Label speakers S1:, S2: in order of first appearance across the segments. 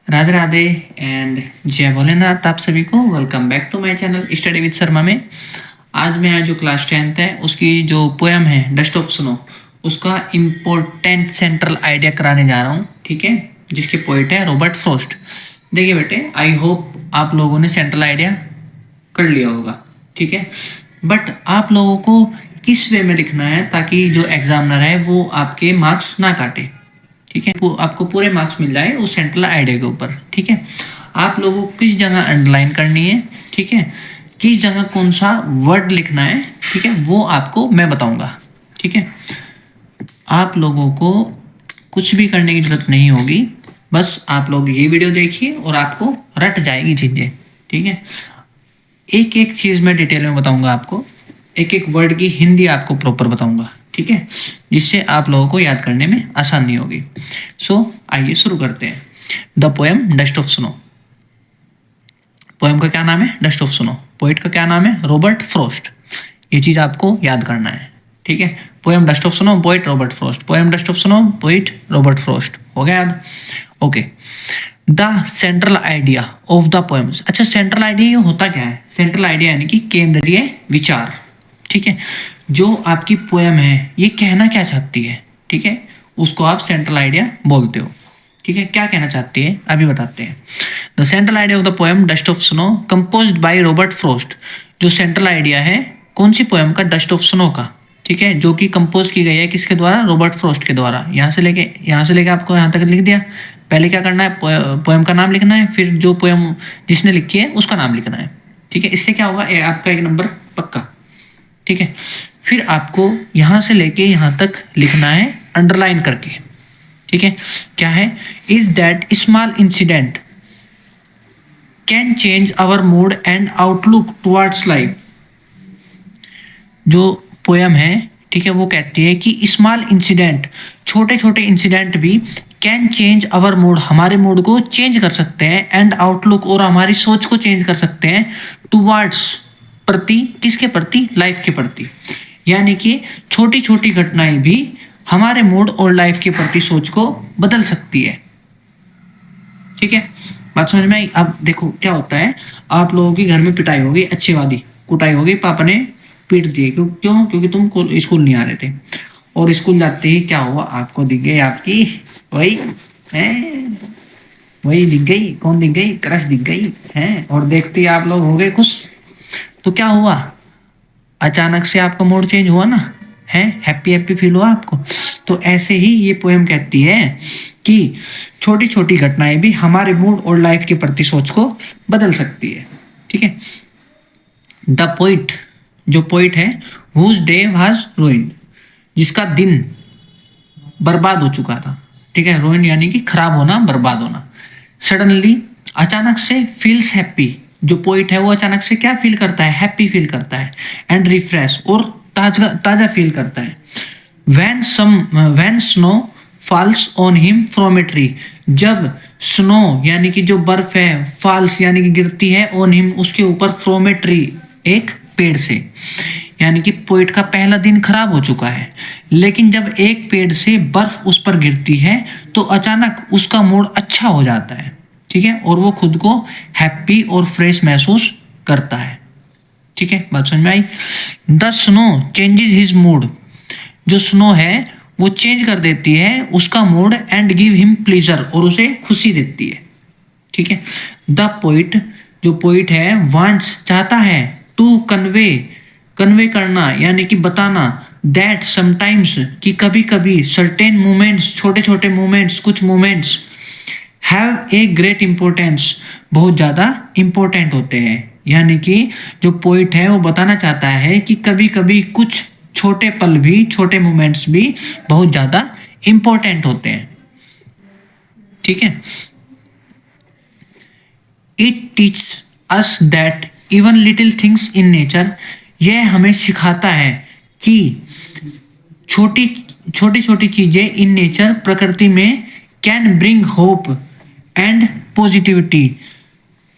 S1: Radhe Radhe and जय भोलेनाथ आप सभी को। Welcome back to my channel study with Sharma में। आज मैं जो क्लास 10th है उसकी जो पोएम है डस्ट ऑफ स्नो उसका इम्पोर्टेंट सेंट्रल आइडिया कराने जा रहा हूँ, ठीक है, जिसके पोइट है रॉबर्ट फ्रॉस्ट। देखिए बेटे, आई होप आप लोगों ने सेंट्रल आइडिया कर लिया होगा, ठीक है, बट आप लोगों को किस वे में लिखना है ताकि जो एग्जामिनर है वो आपके मार्क्स ना काटे, ठीक है, आपको पूरे मार्क्स मिल जाए उस सेंट्रल आइडिया के ऊपर, ठीक है। आप लोगों को किस जगह अंडरलाइन करनी है, ठीक है, किस जगह कौन सा वर्ड लिखना है, ठीक है, वो आपको मैं बताऊंगा, ठीक है। आप लोगों को कुछ भी करने की जरूरत नहीं होगी, बस आप लोग ये वीडियो देखिए और आपको रट जाएगी चीजें, ठीक है। एक एक चीज मैं डिटेल में बताऊंगा आपको, एक एक वर्ड की हिंदी आपको प्रॉपर बताऊंगा, ठीक है, जिससे आप लोगों को याद करने में आसानी होगी। सो आइए शुरू करते हैं। The poem dust of snow. Poem का क्या नाम है? Dust of snow. पोइट का क्या नाम है? Robert Frost. ये चीज आपको याद करना है, ठीक है। Poem dust of snow, poet Robert Frost. Poem dust of snow, poet Robert Frost. हो गया याद? Okay. The central idea of the poems. अच्छा, सेंट्रल आइडिया ये होता क्या है? सेंट्रल आइडिया यानी कि केंद्रीय विचार, ठीक है। जो आपकी पोएम है ये कहना क्या चाहती है, ठीक है, उसको आप सेंट्रल आइडिया बोलते हो, ठीक है। क्या कहना चाहती है अभी बताते हैं। The central idea of the poem dust of snow composed by Robert Frost. जो सेंट्रल आइडिया है कौन सी पोएम का? डस्ट ऑफ स्नो का, ठीक है, जो कि कंपोज की गई है किसके द्वारा? रॉबर्ट फ्रॉस्ट के द्वारा। यहाँ से लेके आपको यहाँ तक लिख दिया। पहले क्या करना है? पोएम का नाम लिखना है, फिर जो पोएम जिसने लिखी है उसका नाम लिखना है, ठीक है। इससे क्या होगा? आपका एक नंबर पक्का, ठीक है। फिर आपको यहां से लेके यहां तक लिखना है अंडरलाइन करके, ठीक है। क्या है? Is that small incident can change our mood and outlook towards life. जो पोयम है, ठीक है, वो कहती है कि स्मॉल इंसिडेंट, छोटे छोटे इंसिडेंट भी कैन चेंज आवर मूड, हमारे मूड को चेंज कर सकते हैं, एंड आउटलुक, और हमारी सोच को चेंज कर सकते हैं, टुवर्ड्स, प्रति, किसके प्रति? लाइफ के प्रति। यानी कि छोटी छोटी घटनाएं भी हमारे मूड और लाइफ के प्रति सोच को बदल सकती है, ठीक है। बात समझ में आई? अब देखो क्या होता है, आप लोगों की घर में पिटाई होगी, अच्छी वाली कुटाई होगी, पापा ने पीट दिए, क्यों? क्योंकि तुम स्कूल नहीं आ रहे थे, और स्कूल जाते ही क्या हुआ? आपको दिख गई आपकी वही है, वही दिख गई। कौन दिख गई? क्रश दिख गई है, और देखते ही आप लोग हो गए खुश। तो क्या हुआ? अचानक से आपका मूड चेंज हुआ ना, है, हैप्पी हैप्पी फील हुआ आपको। तो ऐसे ही ये पोएम कहती है कि छोटी छोटी घटनाएं भी हमारे मूड और लाइफ के प्रति सोच को बदल सकती है, ठीक है। द पोइट, जो पोइट है, हुज डे वाज रूइंड, जिसका दिन बर्बाद हो चुका था, ठीक है। रूइन यानी कि खराब होना, बर्बाद होना। सडनली, अचानक से, फील्स हैप्पी, जो पोइट है वो अचानक से क्या फील करता है? हैप्पी फील करता है, एंड रिफ्रेश, और ताजा ताजा फील करता है। When snow falls on him from a tree, जब स्नो यानी कि जो बर्फ है, फॉल्स यानी कि गिरती है, ऑन हिम, उसके ऊपर, फ्रॉम ए ट्री, एक पेड़ से। यानी कि पोइट का पहला दिन खराब हो चुका है, लेकिन जब एक पेड़ से बर्फ उस पर गिरती है तो अचानक उसका मूड अच्छा हो जाता है, ठीक है, और वो खुद को हैप्पी और फ्रेश महसूस करता है, ठीक है। बात समझ में आई? The snow changes his mood, जो स्नो है वो चेंज कर देती है उसका मूड, एंड गिव हिम प्लेजर, और उसे खुशी देती है, ठीक है। द पोइट, जो पोइट है, वांट्स, चाहता है, टू कन्वे, कन्वे करना यानी कि बताना, दैट समटाइम्स, कि कभी कभी, सर्टेन मोमेंट्स, छोटे छोटे मोमेंट्स, कुछ moments, have a great importance, बहुत ज़्यादा इंपॉर्टेंट होते हैं। यानी कि जो पोइट है वो बताना चाहता है कि कभी कभी कुछ छोटे पल भी, छोटे मोमेंट्स भी बहुत ज़्यादा इंपॉर्टेंट होते हैं, ठीक है। It teach us that even little things in nature, यह हमें सिखाता है कि छोटी छोटी छोटी चीज़ें इन नेचर, प्रकृति में, can bring hope and positivity,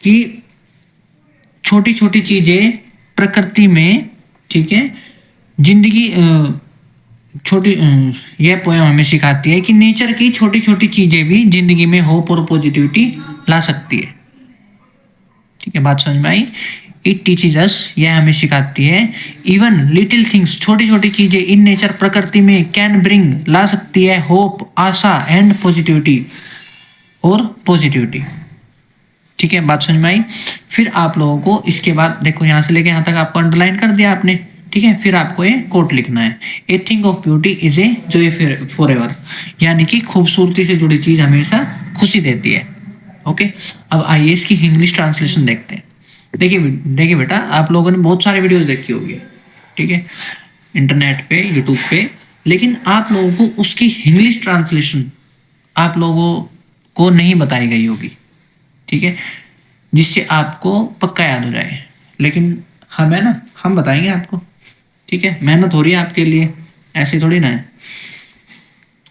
S1: कि छोटी छोटी चीज़ें प्रकृति में, ठीक है, जिंदगी यह पोयम हमें सिखाती है कि नेचर की छोटी छोटी चीजें भी जिंदगी में होप और पॉजिटिविटी ला सकती है। ठीक है, बात समझ में आई? इट टीचेज अस, यह हमें सिखाती है, इवन लिटिल थिंग्स, छोटी छोटी चीजें इन नेचर, प्रकृति में, कैन ब्रिंग, ला सकती है होप, आशा एंड पॉजिटिविटी और पॉजिटिविटी। ठीक है, बात समझ में आई? फिर आप लोगों को इसके बाद देखो, यहां से लेके यहां तक आपको अंडरलाइन कर दिया आपने। ठीक है, फिर आपको ये कोट लिखना है, a thing of beauty is a joy for ever, यानी कि खूबसूरती से जुड़ी चीज हमेशा खुशी देती है। ओके, अब आइए इसकी इंग्लिश ट्रांसलेशन देखते हैं। देखिए देखिए बेटा, आप लोगों ने बहुत सारे वीडियोस देखी होगी, ठीक है, इंटरनेट पे, यूट्यूब पे, लेकिन आप लोगों को उसकी इंग्लिश ट्रांसलेशन आप लोगों को नहीं बताई गई होगी। ठीक है, जिससे आपको पक्का याद हो जाए, लेकिन हम है ना, हम बताएंगे आपको। ठीक है, मेहनत हो रही है आपके लिए, ऐसे थोड़ी ना है।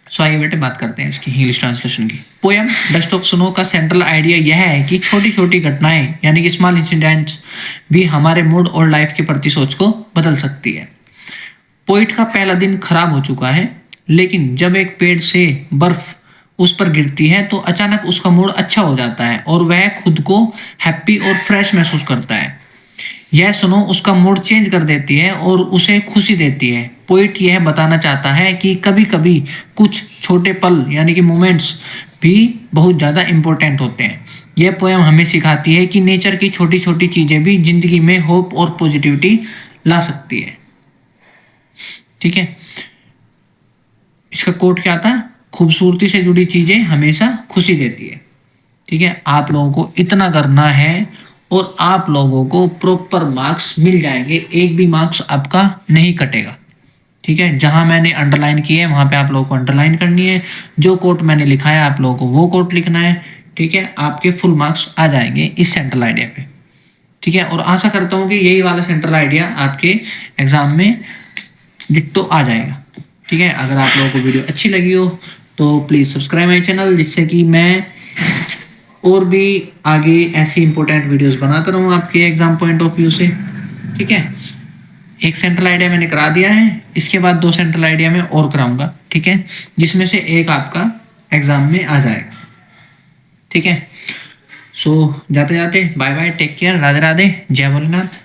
S1: सो आइए बेटे बात करते हैं इसकी इंग्लिश ट्रांसलेशन की। पोयम डस्ट ऑफ स्नो का सेंट्रल आइडिया यह है कि छोटी छोटी घटनाएं यानी कि स्मॉल इंसिडेंट्स भी हमारे मूड और लाइफ के प्रति सोच को बदल सकती है। पोइट का पहला दिन खराब हो चुका है, लेकिन जब एक पेड़ से बर्फ उस पर गिरती है तो अचानक उसका मूड अच्छा हो जाता है और वह खुद को हैप्पी और फ्रेश महसूस करता है। यह सुनो उसका मूड चेंज कर देती है और उसे खुशी देती है। पोइट यह बताना चाहता है कि कभी कभी कुछ छोटे पल यानी कि मोमेंट्स भी बहुत ज़्यादा इम्पोर्टेंट होते हैं। यह पोयम हमें सिखाती है कि नेचर की छोटी छोटी चीज़ें भी जिंदगी में होप और पॉजिटिविटी ला सकती है। ठीक है, इसका कोट क्या था? खूबसूरती से जुड़ी चीज़ें हमेशा खुशी देती है। ठीक है, आप लोगों को इतना करना है और आप लोगों को प्रॉपर मार्क्स मिल जाएंगे, एक भी मार्क्स आपका नहीं कटेगा। ठीक है, जहां मैंने अंडरलाइन किए वहां पे आप लोगों को अंडरलाइन करनी है, जो कोट मैंने लिखा है आप लोगों को वो कोट लिखना है। ठीक है, आपके फुल मार्क्स आ जाएंगे इस सेंट्रल आइडिया पे। ठीक है, और आशा करता हूँ कि यही वाला सेंट्रल आइडिया आपके एग्जाम में डिट्टो आ जाएगा। ठीक है, अगर आप लोगों को वीडियो अच्छी लगी हो तो प्लीज़ सब्सक्राइब माई चैनल, जिससे कि मैं और भी आगे ऐसी इंपॉर्टेंट वीडियोस बनाता रहूँ आपके एग्जाम पॉइंट ऑफ व्यू से। ठीक है, एक सेंट्रल आइडिया मैंने करा दिया है, इसके बाद 2 सेंट्रल आइडिया मैं और कराऊंगा। ठीक है, जिसमें से एक आपका एग्जाम में आ जाएगा। ठीक है, सो जाते जाते bye bye, take care, Radhe Radhe, जय भोलेनाथ।